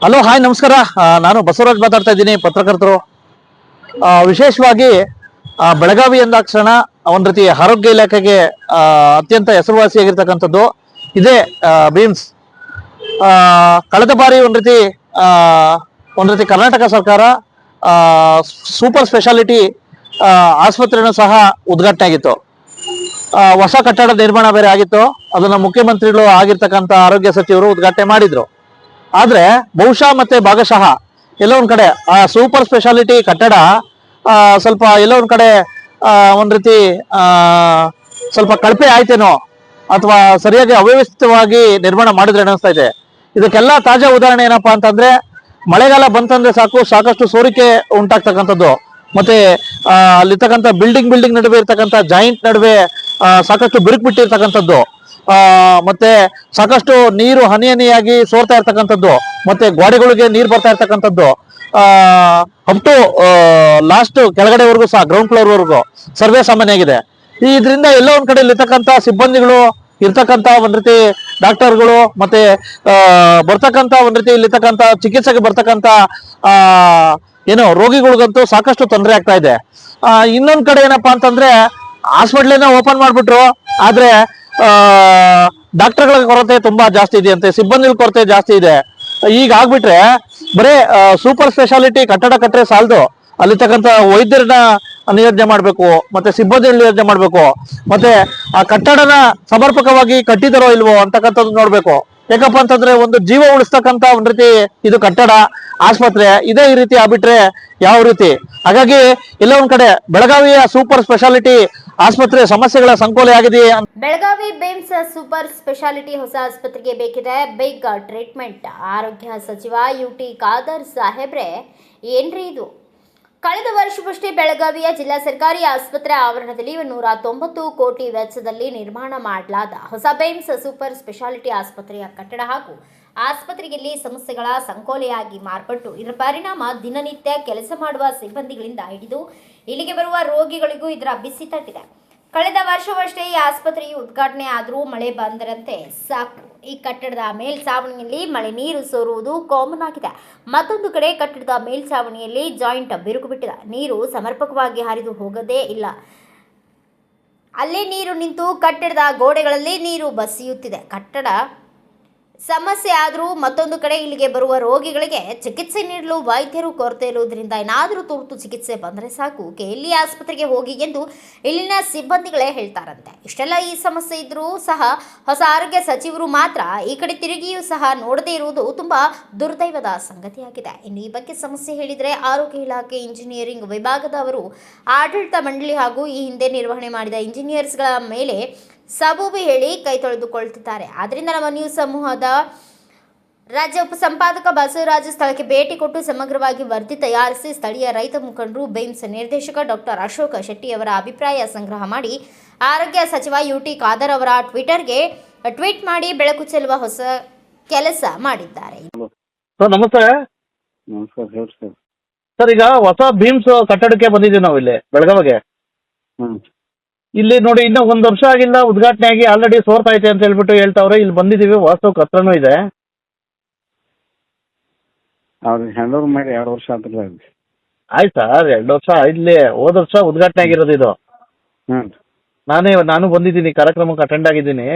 Hello, hi, ನಮಸ್ಕಾರ. ನಾನು ಬಸವರಾಜ್ ಮಾತಾಡ್ತಾ ಇದ್ದೀನಿ, ಪತ್ರಕರ್ತರು. ವಿಶೇಷವಾಗಿ ಬೆಳಗಾವಿ ಎಂದಾಕ್ಷಣ ಒಂದ್ ರೀತಿ ಆರೋಗ್ಯ ಇಲಾಖೆಗೆ ಅತ್ಯಂತ ಹೆಸರುವಾಸಿಯಾಗಿರ್ತಕ್ಕಂಥದ್ದು ಇದೇ ಬೀಮ್ಸ್. ಕಳೆದ ಬಾರಿ ಒಂದ್ ರೀತಿ ಕರ್ನಾಟಕ ಸರ್ಕಾರ ಸೂಪರ್ ಸ್ಪೆಷಾಲಿಟಿ ಆಸ್ಪತ್ರೆನೂ ಸಹ ಉದ್ಘಾಟನೆ ಆಗಿತ್ತು. ಹೊಸ ಕಟ್ಟಡ ನಿರ್ಮಾಣ ಬೇರೆ ಆಗಿತ್ತು. ಅದನ್ನ ಮುಖ್ಯಮಂತ್ರಿಗಳು ಆಗಿರ್ತಕ್ಕಂಥ ಆರೋಗ್ಯ ಸಚಿವರು ಉದ್ಘಾಟನೆ ಮಾಡಿದ್ರು. ಆದ್ರೆ ಬಹುಶಃ ಮತ್ತೆ ಭಾಗಶಃ ಎಲ್ಲೋ ಒಂದ್ ಕಡೆ ಆ ಸೂಪರ್ ಸ್ಪೆಷಾಲಿಟಿ ಕಟ್ಟಡ ಸ್ವಲ್ಪ ಎಲ್ಲೋ ಒಂದ್ ಕಡೆ ಒಂದ್ ರೀತಿ ಸ್ವಲ್ಪ ಕಳಪೆ ಆಯ್ತೇನೋ, ಅಥವಾ ಸರಿಯಾಗಿ ಅವ್ಯವಸ್ಥಿತವಾಗಿ ನಿರ್ಮಾಣ ಮಾಡಿದ್ರೆ ಅನಿಸ್ತಾ ಇದೆ. ಇದಕ್ಕೆಲ್ಲ ತಾಜಾ ಉದಾಹರಣೆ ಏನಪ್ಪಾ ಅಂತಂದ್ರೆ, ಮಳೆಗಾಲ ಬಂತಂದ್ರೆ ಸಾಕಷ್ಟು ಸೋರಿಕೆ ಉಂಟಾಗ್ತಕ್ಕಂಥದ್ದು. ಮತ್ತೆ ಅಲ್ಲಿರ್ತಕ್ಕಂಥ ಬಿಲ್ಡಿಂಗ್ ನಡುವೆ ಇರ್ತಕ್ಕಂಥ ಜಾಯಿಂಟ್ ನಡುವೆ ಸಾಕಷ್ಟು ಬಿರುಕು ಬಿಟ್ಟಿರ್ತಕ್ಕಂಥದ್ದು. ಮತ್ತೆ ಸಾಕಷ್ಟು ನೀರು ಹನಿ ಹನಿಯಾಗಿ ಸೋರ್ತಾ ಇರ್ತಕ್ಕಂಥದ್ದು. ಮತ್ತೆ ಗೋಡೆಗಳಿಗೆ ನೀರು ಬರ್ತಾ ಇರ್ತಕ್ಕಂಥದ್ದು. ಅಪ್ ಟು ಲಾಸ್ಟ್ ಕೆಳಗಡೆವರೆಗೂ ಸಹ, ಗ್ರೌಂಡ್ ಫ್ಲೋರ್ ವರೆಗೂ ಸರ್ವೇ ಸಾಮಾನ್ಯ ಆಗಿದೆ. ಇದರಿಂದ ಎಲ್ಲೋ ಒಂದ್ ಕಡೆ ಇರ್ತಕ್ಕಂಥ ಸಿಬ್ಬಂದಿಗಳು, ಇರ್ತಕ್ಕಂಥ ಒಂದ್ ರೀತಿ ಡಾಕ್ಟರ್ಗಳು, ಮತ್ತೆ ಬರ್ತಕ್ಕಂಥ ಒಂದ್ ರೀತಿ ಇಲ್ಲಿರ್ತಕ್ಕಂಥ ಚಿಕಿತ್ಸೆಗೆ ಬರ್ತಕ್ಕಂಥ ರೋಗಿಗಳಿಗಂತೂ ಸಾಕಷ್ಟು ತೊಂದರೆ ಆಗ್ತಾ ಇದೆ. ಇನ್ನೊಂದ್ ಕಡೆ ಏನಪ್ಪಾ ಅಂತಂದ್ರೆ, ಹಾಸ್ಪಿಟ್ಲಿನ ಓಪನ್ ಮಾಡ್ಬಿಟ್ರು, ಆದ್ರೆ ಡಾಕ್ಟರ್ಗಳ ಕೊರತೆ ತುಂಬಾ ಜಾಸ್ತಿ ಇದೆಯಂತೆ, ಸಿಬ್ಬಂದಿಗಳ ಕೊರತೆ ಜಾಸ್ತಿ ಇದೆ. ಈಗ ಆಗ್ಬಿಟ್ರೆ ಬರೇ ಸೂಪರ್ ಸ್ಪೆಷಾಲಿಟಿ ಕಟ್ಟಡ ಕಟ್ಟರೆ ಸಾಲದು, ಅಲ್ಲಿರ್ತಕ್ಕಂಥ ವೈದ್ಯರನ್ನ ನಿಯೋಜನೆ ಮಾಡ್ಬೇಕು, ಮತ್ತೆ ಸಿಬ್ಬಂದಿ ನಿಯೋಜನೆ ಮಾಡ್ಬೇಕು, ಮತ್ತೆ ಆ ಕಟ್ಟಡನ ಸಮರ್ಪಕವಾಗಿ ಕಟ್ಟಿದರೋ ಇಲ್ವೋ ಅಂತಕ್ಕಂಥದ್ದು ನೋಡ್ಬೇಕು. ಯಾಕಪ್ಪ ಅಂತಂದ್ರೆ, ಒಂದು ಜೀವ ಉಳಿಸ್ತಕ್ಕಂಥ ಒಂದ್ ರೀತಿ ಇದು ಕಟ್ಟಡ, ಆಸ್ಪತ್ರೆ ಇದೇ ಈ ರೀತಿ ಆಗ್ಬಿಟ್ರೆ ಯಾವ ರೀತಿ? ಹಾಗಾಗಿ ಎಲ್ಲ ಒಂದ್ ಕಡೆ ಬೆಳಗಾವಿಯ ಸೂಪರ್ ಸ್ಪೆಷಾಲಿಟಿ ಆಸ್ಪತ್ರೆ ಸಮಸ್ಯೆಗಳ ಸಂಕೋಲೆ ಆಗಿದೆ. ಬೆಳಗಾವಿ ಬೇಮ್ಸ್ ಸೂಪರ್ ಸ್ಪೆಷಾಲಿಟಿ ಹೊಸ ಆಸ್ಪತ್ರೆಗೆ ಬೇಕಿದೆ ಬಿಗ್ ಟ್ರೀಟ್ಮೆಂಟ್. ಆರೋಗ್ಯ ಸಚಿವ ಯುಟಿ ಖಾದರ್ ಸಾಹೇಬ್ರೆ, ಏನ್ರಿ ಇದು? ಕಳೆದ ವರ್ಷವಷ್ಟೇ ಬೆಳಗಾವಿಯ ಜಿಲ್ಲಾ ಸರ್ಕಾರಿ ಆಸ್ಪತ್ರೆ ಆವರಣದಲ್ಲಿ 190 ಕೋಟಿ ವೆಚ್ಚದಲ್ಲಿ ನಿರ್ಮಾಣ ಮಾಡಲಾದ ಹೊಸ ಬೇಮ್ಸ್ ಸೂಪರ್ ಸ್ಪೆಷಾಲಿಟಿ ಆಸ್ಪತ್ರೆಯ ಕಟ್ಟಡ ಹಾಗೂ ಆಸ್ಪತ್ರೆಯಲ್ಲಿ ಸಮಸ್ಯೆಗಳ ಸಂಕೋಲೆಯಾಗಿ ಮಾರ್ಪಟ್ಟು ಇದರ ಪರಿಣಾಮ ದಿನನಿತ್ಯ ಕೆಲಸ ಮಾಡುವ ಸಿಬ್ಬಂದಿಗಳಿಂದ ಹಿಡಿದು ಇಲ್ಲಿಗೆ ಬರುವ ರೋಗಿಗಳಿಗೂ ಇದರ ಬಿಸಿ ತಟ್ಟಿದೆ. ಕಳೆದ ವರ್ಷವಷ್ಟೇ ಈ ಆಸ್ಪತ್ರೆಯು ಉದ್ಘಾಟನೆ ಆದರೂ ಮಳೆ ಬಂದರಂತೆ ಸಾಕು, ಈ ಕಟ್ಟಡದ ಮೇಲ್ಛಾವಣಿಯಲ್ಲಿ ಮಳೆ ನೀರು ಸೋರುವುದು ಕಾಮನ್ ಆಗಿದೆ. ಮತ್ತೊಂದು ಕಡೆ ಕಟ್ಟಡದ ಮೇಲ್ಛಾವಣಿಯಲ್ಲಿ ಜಾಯಿಂಟ್ ಬಿರುಕು ಬಿಟ್ಟಿದೆ. ನೀರು ಸಮರ್ಪಕವಾಗಿ ಹರಿದು ಹೋಗದೇ ಇಲ್ಲ. ಅಲ್ಲೇ ನೀರು ನಿಂತು ಕಟ್ಟಡದ ಗೋಡೆಗಳಲ್ಲಿ ನೀರು ಬಸಿಯುತ್ತಿದೆ. ಕಟ್ಟಡ ಸಮಸ್ಯೆ ಆದರೂ ಮತ್ತೊಂದು ಕಡೆ ಇಲ್ಲಿಗೆ ಬರುವ ರೋಗಿಗಳಿಗೆ ಚಿಕಿತ್ಸೆ ನೀಡಲು ವೈದ್ಯರು ಕೊರತೆ ಇರುವುದರಿಂದ ಏನಾದರೂ ತುರ್ತು ಚಿಕಿತ್ಸೆ ಬಂದರೆ ಸಾಕು, ಕೆಎಲ್ಇ ಆಸ್ಪತ್ರೆಗೆ ಹೋಗಿ ಎಂದು ಇಲ್ಲಿನ ಸಿಬ್ಬಂದಿಗಳೇ ಹೇಳ್ತಾರಂತೆ. ಇಷ್ಟೆಲ್ಲ ಈ ಸಮಸ್ಯೆ ಇದ್ರೂ ಸಹ ಹೊಸ ಆರೋಗ್ಯ ಸಚಿವರು ಮಾತ್ರ ಈ ಕಡೆ ತಿರುಗಿಯೂ ಸಹ ನೋಡದೇ ಇರುವುದು ತುಂಬಾ ದುರ್ದೈವದ ಸಂಗತಿಯಾಗಿದೆ. ಇನ್ನು ಈ ಬಗ್ಗೆ ಸಮಸ್ಯೆ ಹೇಳಿದರೆ ಆರೋಗ್ಯ ಇಲಾಖೆ ಇಂಜಿನಿಯರಿಂಗ್ ವಿಭಾಗದವರು ಆಡಳಿತ ಮಂಡಳಿ ಹಾಗೂ ಈ ಹಿಂದೆ ನಿರ್ವಹಣೆ ಮಾಡಿದ ಇಂಜಿನಿಯರ್ಸ್ಗಳ ಮೇಲೆ ಸಬೂಬಿ ಹೇಳಿ ಕೈ ತೊಳೆದುಕೊಳ್ಳುತ್ತಿದ್ದಾರೆ. ಆದ್ದರಿಂದ ನಮ್ಮ ನ್ಯೂಸ್ ಸಮೂಹದ ರಾಜ್ಯ ಉಪಸಂಪಾದಕ ಬಸವರಾಜ್ ಸ್ಥಳಕ್ಕೆ ಭೇಟಿ ಕೊಟ್ಟು ಸಮಗ್ರವಾಗಿ ವರದಿ ತಯಾರಿಸಿ ಸ್ಥಳೀಯ ರೈತ ಮುಖಂಡರು, ಬೇಮ್ಸ್ ನಿರ್ದೇಶಕ ಡಾಕ್ಟರ್ ಅಶೋಕ್ ಶೆಟ್ಟಿ ಅವರ ಅಭಿಪ್ರಾಯ ಸಂಗ್ರಹ ಮಾಡಿ ಆರೋಗ್ಯ ಸಚಿವ ಯುಟಿ ಖಾದರ್ ಅವರ ಟ್ವಿಟರ್ಗೆ ಟ್ವೀಟ್ ಮಾಡಿ ಬೆಳಕು ಚೆಲ್ಲುವ ಹೊಸ ಕೆಲಸ ಮಾಡಿದ್ದಾರೆ. ನಮಸ್ತೆ ಸರ್. ಈಗ ಹೊಸ ಬೀಮ್ಸ್ ಕಟ್ಟಡಕ್ಕೆ ಬಂದಿದ್ದೀವಿ ನಾವು ಇಲ್ಲಿ ಬೆಳಗಾವಿಗೆ. ಇಲ್ಲಿ ನೋಡಿ, ಇನ್ನೂ 1 ವರ್ಷ ಆಗಿಲ್ಲ ಉದ್ಘಾಟನೆ ಆಗಿ, ಆಲ್ರೆಡಿ ಸೋರ್ತಾ ಐತೆ ಅಂತ ಹೇಳ್ಬಿಟ್ಟು ಹೇಳ್ತಾವ್ರೆ. ಇಲ್ಲಿ ಬಂದಿದ್ದೀವಿ, ವಾಸ್ತವಕ್ಕೆ ಹತ್ರನೂ ಇದೆ. ಅವ್ರಿಗೆ ಹ್ಯಾಂಡ್ ಓವರ್ ಮಾಡಿ 2 ವರ್ಷ ಆದ್ರಲ್ಲ. ಆಯ್ತು ಸರ್, 2 ವರ್ಷ ಇಲ್ಲಿ ಹೋದ ವರ್ಷ ಉದ್ಘಾಟನೆ ಆಗಿರೋದು ಇದು. ನಾನು ಬಂದಿದ್ದೀನಿ, ಕಾರ್ಯಕ್ರಮಕ್ಕೆ ಅಟೆಂಡ್ ಆಗಿದ್ದೀನಿ.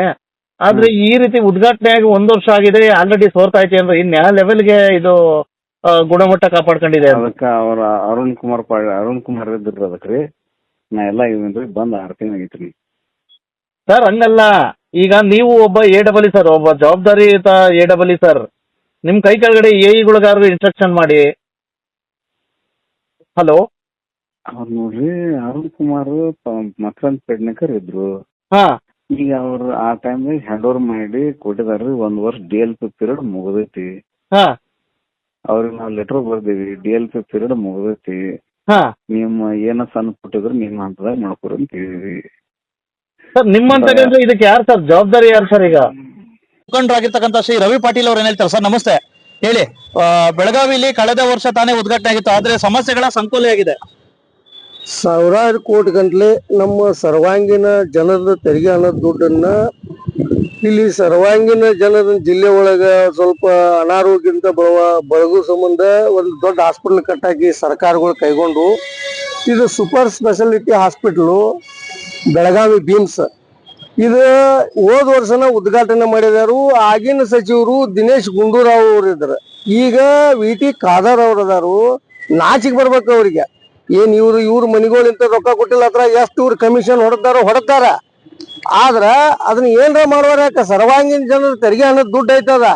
ಆದ್ರೆ ಈ ರೀತಿ ಉದ್ಘಾಟನೆ ಆಗಿ 1 ವರ್ಷ ಆಗಿದೆ, ಆಲ್ರೆಡಿ ಸೋರ್ತಾ ಐತೆ ಅಂದ್ರೆ ಇನ್ ಯಾವ ಲೆವೆಲ್ಗೆ ಇದು ಗುಣಮಟ್ಟ ಕಾಪಾಡ್ಕೊಂಡಿದೆ? ಅದಕ್ಕೆ ಅವ್ರ ಅರುಣ್ ಕುಮಾರ್ ಇದ್ರಿ, ಅದಕ್ರಿ ನಾ ಎಲ್ಲ ಇವೇನ್ರಿ ಬಂದ್ 6 ತಿಂಗಳಾಗೈತ್ರಿ ಸರ್. ಹಂಗಲ್ಲ, ಈಗ ನೀವು ಒಬ್ಬ AEE ಸರ್, ಒಬ್ಬ ಜವಾಬ್ದಾರಿಯುತ AEE ಸರ್, ನಿಮ್ ಕೈ ಕೆಳಗಡೆ AEಗಳಿಗಾರು ಇನ್ಸ್ಟ್ರಕ್ಷನ್ ಮಾಡಿ. ಹಲೋ, ಅವ್ರು ನೋಡ್ರಿ, ಅರುಣ್ ಕುಮಾರ್ ಮಕ್ರಂದ್ ಪೆಡ್ನೇಕರ್ ಇದ್ರು. ಈಗ ಅವ್ರು ಆ ಟೈಮ್ನಾಗ ಹ್ಯಾಂಡ್ ಓವರ್ ಮಾಡಿ ಕೊಟ್ಟಿದಾರ್ರಿ. 1 ವರ್ಷ DLP ಪೀರಿಯಡ್ ಮುಗಿದೈತಿ. ಅವ್ರಿಗೆ ನಾವು ಲೆಟರ್ ಬರ್ದೇವಿ, DLP ಪೀರಿಯಡ್ ಮುಗಿದೈತಿ, ನಿಮ್ಮ ಏನ ಸಣ್ಣ ಕೊಟ್ಟಿದ್ರು ನಿಮ್ಮ ಹಂತದಾಗ ಮಾಡ್ಕೊರಿ ಅಂತ ಹೇಳಿದ್ವಿ ಸರ್. ನಿಮ್ಮಂತ ಇದಕ್ಕೆ ಯಾರು ಸರ್ ಜವಾಬ್ದಾರಿ? ಯಾರು ಸರ್? ಈಗ ಮುಖಂಡರಾಗಿರ್ತಕ್ಕಂಥ ಶ್ರೀ ರವಿ ಪಾಟೀಲ್ ಅವ್ರು ಏನ್ ಹೇಳ್ತಾರೆ ಸರ್? ನಮಸ್ತೆ, ಹೇಳಿ. ಬೆಳಗಾವಿಲಿ ಕಳೆದ ವರ್ಷ ತಾನೇ ಉದ್ಘಾಟನೆ ಆಗಿತ್ತು, ಆದ್ರೆ ಸಮಸ್ಯೆಗಳ ಸಂಕೋಲೆ ಆಗಿದೆ. ಸಾವಿರಾರು ಕೋಟಿ ಗಂಟ್ಲೆ ನಮ್ಮ ಸರ್ವಾಂಗೀಣ ಜನರ ತೆರಿಗೆ ಹಣದ ದುಡ್ಡನ್ನ ಇಲ್ಲಿ ಸರ್ವಾಂಗೀಣ ಜನರ ಜಿಲ್ಲೆ ಒಳಗ ಸ್ವಲ್ಪ ಅನಾರೋಗ್ಯದಿಂದ ಬಳಗು ಸಂಬಂಧ ಒಂದು ದೊಡ್ಡ ಹಾಸ್ಪಿಟಲ್ ಕಟ್ಟಾಕಿ ಸರ್ಕಾರಗಳು ಕೈಗೊಂಡು ಇದು super speciality hospital Belagavi BIMS ಇದು ಹೋದ ವರ್ಷನ ಉದ್ಘಾಟನೆ ಮಾಡಿದಾರು. ಆಗಿನ ಸಚಿವರು ದಿನೇಶ್ ಗುಂಡೂರಾವ್ ಅವರು ಇದ್ರು. ಈಗ ವಿ.ಟಿ. ಖಾದರ್ ಅವ್ರು ಅದಾರು. ನಾಚಿಕ್ ಬರ್ಬೇಕು ಅವ್ರಿಗೆ. ಏನ್ ಇವ್ರ ಮನಿಗಳಿಂತ ರೊಕ್ಕ ಕೊಟ್ಟಿಲ್ಲ ಹತ್ರ ಎಷ್ಟು ಇವ್ರು ಕಮಿಷನ್ ಹೊಡೆದಾರ. ಆದ್ರ ಅದನ್ನ ಏನ್ರ ಮಾಡುವಾರ ಯಾಕ ಸರ್ವಾಂಗೀಣ ಜನರ ತೆರಿಗೆ ಹಣದ ದುಡ್ಡು ಐತದ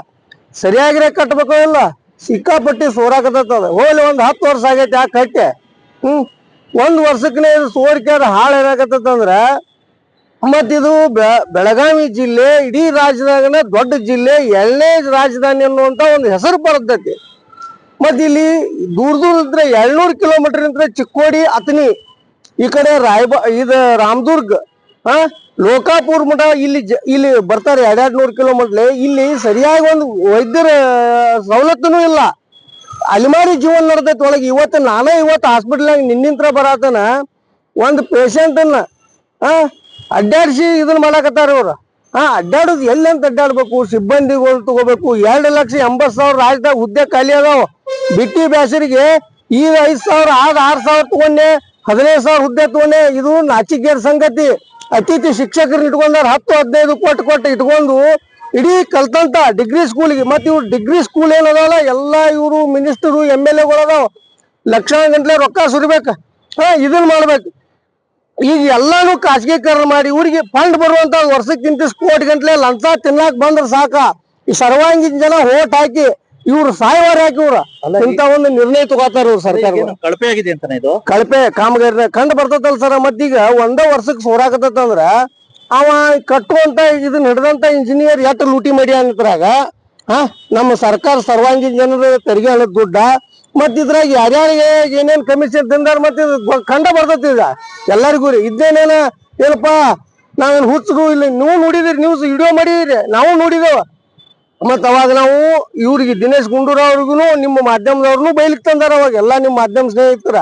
ಸರಿಯಾಗಿರೇ ಕಟ್ಬೇಕೋ ಇಲ್ಲ ಸಿಕ್ಕಾಪಟ್ಟಿ ಸೋರಾಕತ್ತದ. ಹೋಗ್ಲಿ 10 ವರ್ಷ ಆಗೈತಿ ಯಾಕೆ ಕಟ್ಟೆ 1 ವರ್ಷಕ್ಕನೇ ಸೋರಿಕೆ ಹಾಳು ಏನಾಗತ್ತಂದ್ರ ಮತ್ತಿದು ಬೆಳಗಾವಿ ಜಿಲ್ಲೆ ಇಡೀ ರಾಜ್ಯದಾಗನ ದೊಡ್ಡ ಜಿಲ್ಲೆ 2ನೇ ರಾಜಧಾನಿ ಅನ್ನುವಂತ ಒಂದು ಹೆಸರು ಬರ್ತೈತಿ. ಮತ್ ಇಲ್ಲಿ ದೂರ ಇದ್ರೆ 700 ಕಿಲೋಮೀಟರ್ ಇಂದ ಚಿಕ್ಕೋಡಿ ಅತನಿ ಈ ಕಡೆ ರಾಮದುರ್ಗ್ ಲೋಕಾಪುರ್ ಮಠ ಇಲ್ಲಿ ಬರ್ತಾರೆ 200 ಕಿಲೋಮೀಟರ್. ಇಲ್ಲಿ ಸರಿಯಾಗಿ ಒಂದು ವೈದ್ಯರ ಸವಲತ್ತೂ ಇಲ್ಲ. ಅಲಿಮಾರಿ ಜೀವನ ನಡೆದೈತಿ ಒಳಗೆ. ಇವತ್ತು ಹಾಸ್ಪಿಟಲ್ ನಿನ್ನಿಂತ್ರ ಬರತನ ಒಂದು ಪೇಷಂಟ್ ಅನ್ನ ಅಡ್ಡಾಡಿಸಿ ಇದನ್ನ ಮಾಡಾಕತ್ತಾರ ಇವ್ರು. ಅಡ್ಡಾಡುದು ಎಲ್ಲಿ ಅಂತ ಅಡ್ಡಾಡ್ಬೇಕು? ಸಿಬ್ಬಂದಿಗಳು ತಗೋಬೇಕು. 2,80,000 ರಾಜ್ಯದಾಗ ಹುದ್ದೆ ಖಾಲಿ ಅದಾವ. ಬಿಟ್ಟಿ ಬ್ಯಾಸರಿಗೆ ಈಗ 5,000 ಆದ 6,000 ತಗೊಂಡೆ 15,000 ಹುದ್ದೆ ತಗೊಂಡೆ. ಇದು ನಾಚಿಕೇರ್ ಸಂಗತಿ. ಅತಿಥಿ ಶಿಕ್ಷಕರನ್ನ ಇಟ್ಕೊಂಡಾರ 10-15 ಕೊಟ್ಟು ಇಟ್ಕೊಂಡು ಇಡೀ ಕಲ್ತಂತ ಡಿಗ್ರಿ ಸ್ಕೂಲ್ಗೆ. ಮತ್ತೆ ಇವ್ರು ಡಿಗ್ರಿ ಸ್ಕೂಲ್ ಏನದಲ್ಲ ಎಲ್ಲ ಇವರು ಮಿನಿಸ್ಟರು MLA ಅದಾವ. ಲಕ್ಷಾಂತರ ಗಂಟ್ಲೆ ರೊಕ್ಕ ಸುರಿಬೇಕ. ಇದನ್ನ ಮಾಡ್ಬೇಕು. ಈಗ ಎಲ್ಲಾನು ಖಾಸಗೀಕರಣ ಮಾಡಿ ಇವ್ರಿಗೆ ಫಂಡ್ ಬರುವಂತ ವರ್ಷಕ್ಕಿಂತ ಕೋಟಿ ಗಂಟ್ಲೆ ಲಂಚ ತಿನ್ನಾಕ್ ಬಂದ್ರ ಸಾಕ. ಈ ಸರ್ವಾಂಗೀಣ ಜನ ಓಟ್ ಹಾಕಿ ಇವ್ರು ಸಾಯವಾರ ಹಾಕಿ ಇವ್ರ ಇಂತ ಒಂದು ನಿರ್ಣಯ ತಗೋತಾರ ಇವ್ರು ಸರ್ಕಾರ. ಕಳಪೆ ಆಗಿದೆ ಅಂತಾನೆ ಇದು ಕಳಪೆ ಕಾಮಗಾರಿ ಕಂಡು ಬರ್ತದಲ್ಲ ಸರ್. ಮತ್ತೀಗ 1 ವರ್ಷಕ್ಕೆ ಸೋರಾಕತ್ತಂದ್ರ ಅವ ಕಟ್ಟುವಂತ ಇದನ್ನ ಹಿಡ್ದಂತ ಇಂಜಿನಿಯರ್ ಎಷ್ಟು ಲೂಟಿ ಮಾಡಿ ಅನ್ನತ್ರಾಗ ನಮ್ಮ ಸರ್ಕಾರ ಸರ್ವಾಂಗೀಣ ಜನರ ತೆರಿಗೆ ಹಣದ ದುಡ್ಡ ಮತ್ ಇದ್ರಾಗ ಯಾರ್ಯಾರಿಗೆ ಏನೇನ್ ಕಮಿಷನ್ ತಿಂದಾರ ಮತ್ತೆ ಕಂಡ ಬರ್ತೈತಿ ಈಗ ಎಲ್ಲರಿಗೂ. ಇದೇನೇನ ಏನಪ್ಪ ನಾವೇನ್ ಹುಚ್ಚರು ಇಲ್ಲ. ನೀವು ನೋಡಿದಿರಿ, ನ್ಯೂಸ್ ವಿಡಿಯೋ ಮಾಡಿದಿರಿ, ನಾವು ನೋಡಿದೇವ. ಮತ್ ಅವಾಗ ನಾವು ಇವ್ರಿಗೆ ದಿನೇಶ್ ಗುಂಡೂರಾವ್ ಅವ್ರಿಗೂ ನಿಮ್ಮ ಮಾಧ್ಯಮದವ್ರನ್ನು ಬೈಲಿಕ್ ತಂದಾರ ಅವಾಗ ಎಲ್ಲ ನಿಮ್ಮ ಮಾಧ್ಯಮ ಸ್ನೇಹಿತರ.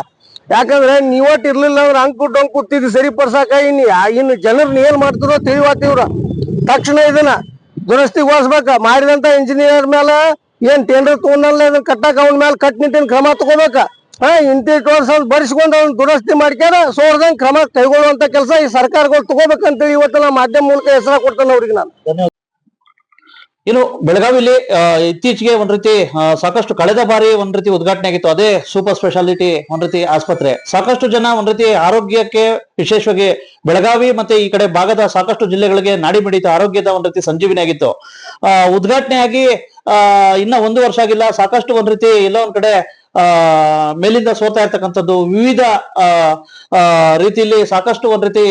ಯಾಕಂದ್ರೆ ನೀವಟ್ ಇರ್ಲಿಲ್ಲ ಅಂದ್ರೆ ಅಂಗ್ ಕೂತಿದ್ ಸರಿಪಡ್ಸಾಕ ಇನ್ನು ಜನರನ್ನ ಏನ್ ಮಾಡ್ತಿರೋ ತಿಳಿವಾತಿವ್ರ. ತಕ್ಷಣ ಇದನ್ನ ದುರಸ್ತಿಗೋಸ್ಬೇಕ. ಮಾಡಿದಂತ ಇಂಜಿನಿಯರ್ ಮೇಲೆ ಏನ್ ಟೆಂಡರ್ ತಗೊಂಡಲ್ಲ ಇದನ್ನ ಕಟ್ಟಾಕ ಅವನ ಮೇಲೆ ಕಟ್ಟುನಿಟ್ಟಿನ ಕ್ರಮ ತಗೋಬೇಕ. ಇಂತಿ ವರ್ಷ ಬರ್ಸ್ಕೊಂಡ್ ಅವ್ನ ದುರಸ್ತಿ ಮಾಡ್ಕ್ಯಾರ ಸೋರ್ದಂಗ್ ಕ್ರಮ ಕೈಗೊಳ್ಳುವಂತ ಕೆಲಸ ಈ ಸರ್ಕಾರಗಳು ತಗೋಬೇಕಂತೇಳಿ ಇವತ್ತು ನಾ ಮಾಧ್ಯಮ ಮೂಲಕ ಹೆಸರ ಕೊಡ್ತೇನೆ ಅವ್ರಿಗೆ ನಾನು. ಇನ್ನು ಬೆಳಗಾವಿಲಿ ಇತ್ತೀಚೆಗೆ ಒಂದ್ ರೀತಿ ಸಾಕಷ್ಟು ಕಳೆದ ಬಾರಿ ಒಂದ್ ರೀತಿ ಉದ್ಘಾಟನೆ ಆಗಿತ್ತು. ಅದೇ ಸೂಪರ್ ಸ್ಪೆಷಾಲಿಟಿ ಒಂದ್ ರೀತಿ ಆಸ್ಪತ್ರೆ. ಸಾಕಷ್ಟು ಜನ ಒಂದ್ ರೀತಿ ಆರೋಗ್ಯಕ್ಕೆ ವಿಶೇಷವಾಗಿ ಬೆಳಗಾವಿ ಮತ್ತೆ ಈ ಕಡೆ ಭಾಗದ ಸಾಕಷ್ಟು ಜಿಲ್ಲೆಗಳಿಗೆ ನಾಡಿ ಮಿಡಿತ ಆರೋಗ್ಯದ ಒಂದ್ ರೀತಿ ಸಂಜೀವಿನಿ ಆಗಿತ್ತು. ಉದ್ಘಾಟನೆ ಆಗಿ ಇನ್ನ 1 ವರ್ಷ ಆಗಿಲ್ಲ. ಸಾಕಷ್ಟು ಒಂದ್ ರೀತಿ ಎಲ್ಲ ಒಂದ್ ಕಡೆ ಮೇಲಿಂದ ಸೋತಾ ಇರ್ತಕ್ಕಂಥದ್ದು ವಿವಿಧ ರೀತಿಯಲ್ಲಿ ಸಾಕಷ್ಟು ಒಂದ್ ರೀತಿ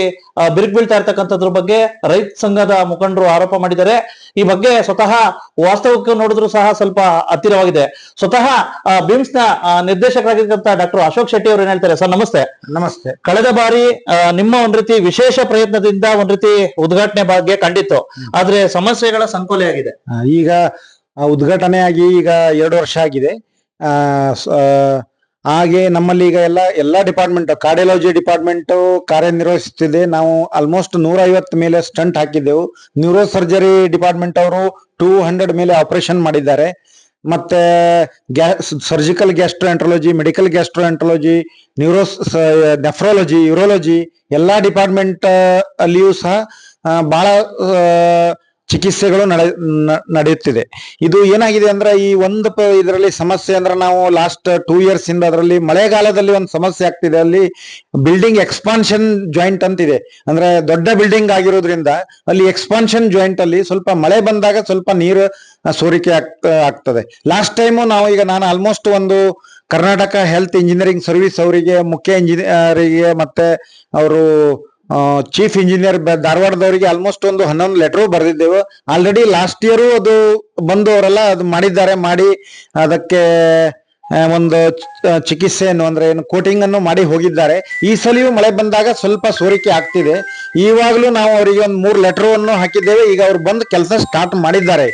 ಬಿರುಕು ಬೀಳ್ತಾ ಇರ್ತಕ್ಕಂಥದ್ರ ಬಗ್ಗೆ ರೈತ ಸಂಘದ ಮುಖಂಡರು ಆರೋಪ ಮಾಡಿದ್ದಾರೆ. ಈ ಬಗ್ಗೆ ಸ್ವತಃ ವಾಸ್ತವಕ್ಕೆ ನೋಡಿದ್ರು ಸಹ ಸ್ವಲ್ಪ ಹತ್ತಿರವಾಗಿದೆ. ಸ್ವತಃ ಬಿಮ್ಸ್ ನ ನಿರ್ದೇಶಕರಾಗಿರ್ತಕ್ಕಂಥ ಡಾಕ್ಟರ್ ಅಶೋಕ್ ಶೆಟ್ಟಿ ಅವರು ಏನ್ ಹೇಳ್ತಾರೆ? ಸರ್ ನಮಸ್ತೆ. ನಮಸ್ತೆ. ಕಳೆದ ಬಾರಿ ನಿಮ್ಮ ಒಂದ್ ರೀತಿ ವಿಶೇಷ ಪ್ರಯತ್ನದಿಂದ ಒಂದ್ ರೀತಿ ಉದ್ಘಾಟನೆ ಬಗ್ಗೆ ಕಂಡಿತ್ತು. ಆದ್ರೆ ಸಮಸ್ಯೆಗಳ ಸಂಕೋಲೆ ಆಗಿದೆ. ಈಗ ಉದ್ಘಾಟನೆ ಆಗಿ ಈಗ 2 ವರ್ಷ ಆಗಿದೆ. ಹಾಗೆ ನಮ್ಮಲ್ಲಿ ಈಗ ಎಲ್ಲಾ ಡಿಪಾರ್ಟ್ಮೆಂಟ್ ಕಾರ್ಡಿಯಾಲಜಿ ಡಿಪಾರ್ಟ್ಮೆಂಟ್ ಕಾರ್ಯನಿರ್ವಹಿಸುತ್ತಿದೆ. ನಾವು ಆಲ್ಮೋಸ್ಟ್ 150 ಮೇಲೆ ಸ್ಟಂಟ್ ಹಾಕಿದ್ದೆವು. ನ್ಯೂರೋ ಸರ್ಜರಿ ಡಿಪಾರ್ಟ್ಮೆಂಟ್ ಅವರು 200 ಮೇಲೆ ಆಪರೇಷನ್ ಮಾಡಿದ್ದಾರೆ. ಮತ್ತೆ surgical gastroenterology, medical gastroenterology, nephrology, urology ಎಲ್ಲಾ ಡಿಪಾರ್ಟ್ಮೆಂಟ್ ಅಲ್ಲಿಯೂ ಸಹ ಬಹಳ ಚಿಕಿತ್ಸೆಗಳು ನಡೆಯುತ್ತಿದೆ. ಇದು ಏನಾಗಿದೆ ಅಂದ್ರೆ ಈ ಇದರಲ್ಲಿ ಸಮಸ್ಯೆ ಅಂದ್ರೆ ನಾವು ಲಾಸ್ಟ್ 2 years ಇಂದ ಅದರಲ್ಲಿ ಮಳೆಗಾಲದಲ್ಲಿ ಒಂದು ಸಮಸ್ಯೆ ಆಗ್ತಿದೆ. ಅಲ್ಲಿ ಬಿಲ್ಡಿಂಗ್ ಎಕ್ಸ್ಪಾನ್ಷನ್ ಜಾಯಿಂಟ್ ಅಂತಿದೆ. ಅಂದ್ರೆ ದೊಡ್ಡ ಬಿಲ್ಡಿಂಗ್ ಆಗಿರೋದ್ರಿಂದ ಅಲ್ಲಿ ಎಕ್ಸ್ಪಾನ್ಷನ್ ಜಾಯಿಂಟ್ ಅಲ್ಲಿ ಸ್ವಲ್ಪ ಮಳೆ ಬಂದಾಗ ಸ್ವಲ್ಪ ನೀರು ಸೋರಿಕೆ ಆಗ್ತದೆ. ಲಾಸ್ಟ್ ಟೈಮು ನಾನು ಆಲ್ಮೋಸ್ಟ್ ಒಂದು ಕರ್ನಾಟಕ ಹೆಲ್ತ್ ಇಂಜಿನಿಯರಿಂಗ್ ಸರ್ವಿಸ್ ಅವರಿಗೆ, ಮುಖ್ಯ ಇಂಜಿನಿಯರಿಗೆ ಮತ್ತೆ ಅವರು ಚೀಫ್ ಇಂಜಿನಿಯರ್ ಧಾರವಾಡದವರಿಗೆ ಆಲ್ಮೋಸ್ಟ್ ಒಂದು 11 ಲೆಟರ್ ಬರೆದಿದ್ದೆವು. ಆಲ್ರೆಡಿ ಲಾಸ್ಟ್ ಇಯರ್ ಅದು ಬಂದು ಅವರೆಲ್ಲ ಅದು ಮಾಡಿದ್ದಾರೆ. ಮಾಡಿ ಅದಕ್ಕೆ ಒಂದು ಚಿಕಿತ್ಸೆಯನ್ನು ಅಂದ್ರೆ ಕೋಟಿಂಗ್ ಅನ್ನು ಮಾಡಿ ಹೋಗಿದ್ದಾರೆ. ಈ ಸಲಿಯೂ ಮಳೆ ಬಂದಾಗ ಸ್ವಲ್ಪ ಸೋರಿಕೆ ಆಗ್ತಿದೆ. ಇವಾಗಲೂ ನಾವು ಅವರಿಗೆ ಒಂದು 3 ಲೆಟರ್ ಅನ್ನು ಹಾಕಿದ್ದೇವೆ. ಈಗ ಅವ್ರು ಬಂದು ಕೆಲಸ ಸ್ಟಾರ್ಟ್ ಮಾಡಿದ್ದಾರೆ.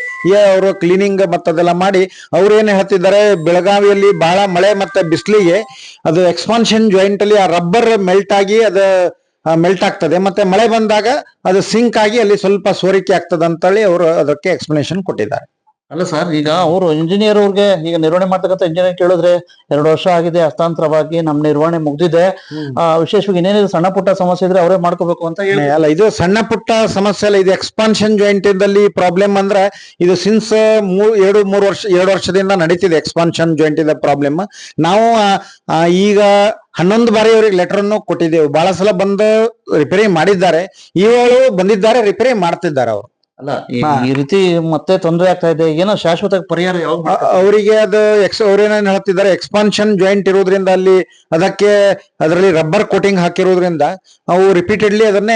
ಅವರು ಕ್ಲೀನಿಂಗ್ ಮತ್ತದೆಲ್ಲ ಮಾಡಿ ಅವ್ರು ಏನ್ ಹೇಳ್ತಿದ್ದಾರೆ, ಬೆಳಗಾವಿಯಲ್ಲಿ ಬಹಳ ಮಳೆ ಮತ್ತೆ ಬಿಸಿಲಿಗೆ ಅದು ಎಕ್ಸ್ಪಾನ್ಷನ್ ಜಾಯಿಂಟ್ ಅಲ್ಲಿ ಆ ರಬ್ಬರ್ ಮೆಲ್ಟ್ ಆಗಿ ಮೆಲ್ಟ್ ಆಗ್ತದೆ, ಮತ್ತೆ ಮಳೆ ಬಂದಾಗ ಅದು ಸಿಂಕ್ ಆಗಿ ಅಲ್ಲಿ ಸ್ವಲ್ಪ ಸೋರಿಕೆ ಆಗ್ತದೆ ಅಂತೇಳಿ ಅವರು ಅದಕ್ಕೆ ಎಕ್ಸ್ಪ್ಲನೇಷನ್ ಕೊಟ್ಟಿದ್ದಾರೆ. ಅಲ್ಲ ಸರ್, ಈಗ ಅವರು ಇಂಜಿನಿಯರ್ ಅವ್ರಿಗೆ ಈಗ ನಿರ್ವಹಣೆ ಮಾಡ್ತಕ್ಕಂಥ ಇಂಜಿನಿಯರ್ ಕೇಳಿದ್ರೆ 2 ವರ್ಷ ಆಗಿದೆ ಹಸ್ತಾಂತರವಾಗಿ, ನಮ್ ನಿರ್ವಹಣೆ ಮುಗ್ದಿದೆ, ವಿಶೇಷವಾಗಿ ಇನ್ನೇನಿದ್ರು ಸಣ್ಣ ಪುಟ್ಟ ಸಮಸ್ಯೆ ಇದ್ರೆ ಅವರೇ ಮಾಡ್ಕೋಬೇಕು ಅಂತ ಹೇಳಿ. ಅಲ್ಲ, ಇದು ಸಣ್ಣ ಪುಟ್ಟ ಸಮಸ್ಯೆ ಅಲ್ಲ, ಇದು ಎಕ್ಸ್ಪಾನ್ಷನ್ ಜಾಯಿಂಟ್ ದಲ್ಲಿ ಪ್ರಾಬ್ಲಮ್ ಅಂದ್ರೆ ಇದು ಸಿನ್ಸ್ 2 ವರ್ಷದಿಂದ ನಡೀತಿದೆ ಎಕ್ಸ್ಪಾನ್ಷನ್ ಜಾಯಿಂಟ್ ಇದೆ ಪ್ರಾಬ್ಲಮ್. ನಾವು ಈಗ 11 ಬಾರಿ ಅವ್ರಿಗೆ ಲೆಟರ್ ಅನ್ನು ಕೊಟ್ಟಿದ್ದೇವೆ. ಬಹಳ ಸಲ ಬಂದು ರಿಪೇರಿ ಮಾಡಿದ್ದಾರೆ, ಇವರು ಬಂದಿದ್ದಾರೆ, ರಿಪೇರಿ ಮಾಡ್ತಿದ್ದಾರೆ ಅವರು. ಅಲ್ಲ, ಈ ರೀತಿ ಮತ್ತೆ ತೊಂದರೆ ಆಗ್ತಾ ಇದೆ, ಏನೋ ಶಾಶ್ವತ ಪರಿಹಾರ ಯಾವಾಗ ಅವರಿಗೆ ಅದು ಅವ್ರೇನೇನ್ ಹೇಳ್ತಿದ್ದಾರೆ, ಎಕ್ಸ್ಪಾನ್ಷನ್ ಜಾಯಿಂಟ್ ಇರೋದ್ರಿಂದ ಅಲ್ಲಿ ಅದರಲ್ಲಿ ರಬ್ಬರ್ ಕೋಟಿಂಗ್ ಹಾಕಿರೋದ್ರಿಂದ ಅವು ರಿಪೀಟೆಡ್ಲಿ ಅದನ್ನೇ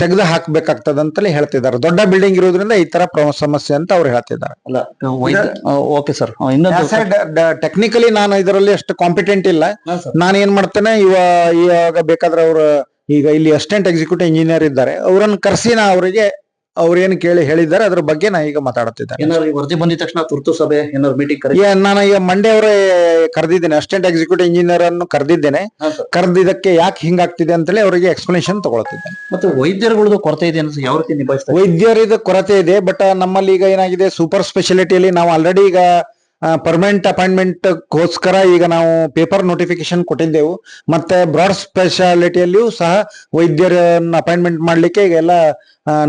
ತೆಗೆದು ಹಾಕ್ಬೇಕಾಗ್ತದ ಅಂತಲೇ ಹೇಳ್ತಿದ್ದಾರೆ. ದೊಡ್ಡ ಬಿಲ್ಡಿಂಗ್ ಇರೋದ್ರಿಂದ ಈ ತರ ಸಮಸ್ಯೆ ಅಂತ ಅವ್ರು ಹೇಳ್ತಿದ್ದಾರೆ. ಅಲ್ಲ, ಓಕೆ ಸರ್, ಇನ್ನೊಂದು ಟೆಕ್ನಿಕಲಿ ನಾನು ಇದರಲ್ಲಿ ಅಷ್ಟು ಕಾಂಪಿಟೆಂಟ್ ಇಲ್ಲ. ನಾನು ಏನ್ ಮಾಡ್ತೇನೆ, ಇವಾಗ ಬೇಕಾದ್ರೆ ಅವರು ಈಗ ಇಲ್ಲಿ ಅಸಿಸ್ಟೆಂಟ್ ಎಕ್ಸಿಕ್ಯೂಟಿವ್ ಇಂಜಿನಿಯರ್ ಇದ್ದಾರೆ, ಅವರನ್ನು ಕರೆಸಿ ನಾ ಅವರಿಗೆ ಅವ್ರೇನು ಹೇಳಿದ್ದಾರೆ ಅದ್ರ ಬಗ್ಗೆ ನಾ ಈಗ ಮಾತಾಡುತ್ತಿದ್ದೇನೆ. ಏನಾದ್ರು ವರದಿ ಬಂದಿದ ತಕ್ಷಣ ತುರ್ತು ಸಭೆ ಏನಾದ್ರು ಮೀಟಿಂಗ್ ನಾನು ಈಗ ಮಂಡೇ ಅವರೇ ಕರೆದಿದ್ದೇನೆ, ಅಸಿಸ್ಟೆಂಟ್ ಎಕ್ಸಿಕ್ಯೂಟಿವ್ ಇಂಜಿನಿಯರ್ ಅನ್ನು ಕರೆದಿದ್ದೇನೆ. ಕರೆದಿದ್ದಕ್ಕೆ ಯಾಕೆ ಹಿಂಗಾಗ್ತಿದೆ ಅಂತೇಳಿ ಅವರಿಗೆ ಎಕ್ಸ್ಪ್ಲನೇಷನ್ ತಗೊಳ್ತಿದ್ದೇನೆ. ಮತ್ತೆ ವೈದ್ಯರುಗಳದ್ದು ಕೊರತೆ ಇದೆ ಅಂತ ಯಾವ ರೀತಿ ನಿಭಾಯಿಸ್ತಾರೆ? ವೈದ್ಯರಿದ ಕೊರತೆ ಇದೆ, ಬಟ್ ನಮ್ಮಲ್ಲಿ ಈಗ ಏನಾಗಿದೆ, ಸೂಪರ್ ಸ್ಪೆಷಾಲಿಟಿಯಲ್ಲಿ ನಾವು ಆಲ್ರೆಡಿ ಈಗ ಪರ್ಮನೆಂಟ್ ಅಪಾಯಿಂಟ್ಮೆಂಟ್ ಗೋಸ್ಕರ ಈಗ ನಾವು ಪೇಪರ್ ನೋಟಿಫಿಕೇಶನ್ ಕೊಟ್ಟಿದ್ದೆವು. ಮತ್ತೆ ಬ್ರಾಡ್ ಸ್ಪೆಷಾಲಿಟಿಯಲ್ಲಿಯೂ ಸಹ ವೈದ್ಯರನ್ನ ಅಪಾಯಿಂಟ್ಮೆಂಟ್ ಮಾಡ್ಲಿಕ್ಕೆ ಈಗ ಎಲ್ಲ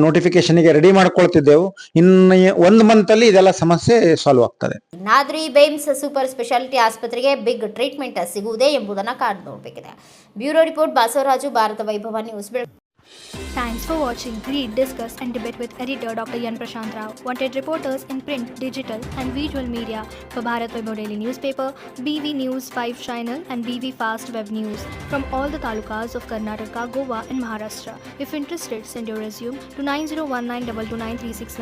ನೋಟಿಫಿಕೇಶನ್ ಗೆ ರೆಡಿ ಮಾಡ್ಕೊಳ್ತಿದ್ದೆವು. ಇನ್ನು 1 ಮಂತ್ ಅಲ್ಲಿ ಇದೆಲ್ಲ ಸಮಸ್ಯೆ ಸಾಲ್ವ್ ಆಗ್ತದೆ. ಇನ್ನಾದ್ರೂ ಈ ಬೇಮ್ಸ್ ಸೂಪರ್ ಸ್ಪೆಷಾಲಿಟಿ ಆಸ್ಪತ್ರೆಗೆ ಬಿಗ್ ಟ್ರೀಟ್ಮೆಂಟ್ ಸಿಗುವುದೇ ಎಂಬುದನ್ನು ಕಾದು ನೋಡಬೇಕಿದೆ. ಬ್ಯೂರೋ ರಿಪೋರ್ಟ್, ಬಸವರಾಜು, ಭಾರತ ವೈಭವ news. Thanks for watching. Read, discuss and debate with editor Dr. Yan Prashant Rao. Wanted reporters in print, digital and visual media for Bharat Vaibhav Daily Newspaper, BV News 5 Channel and BV Fast Web News from all the talukas of Karnataka, Goa and Maharashtra. If interested, send your resume to 9019229369.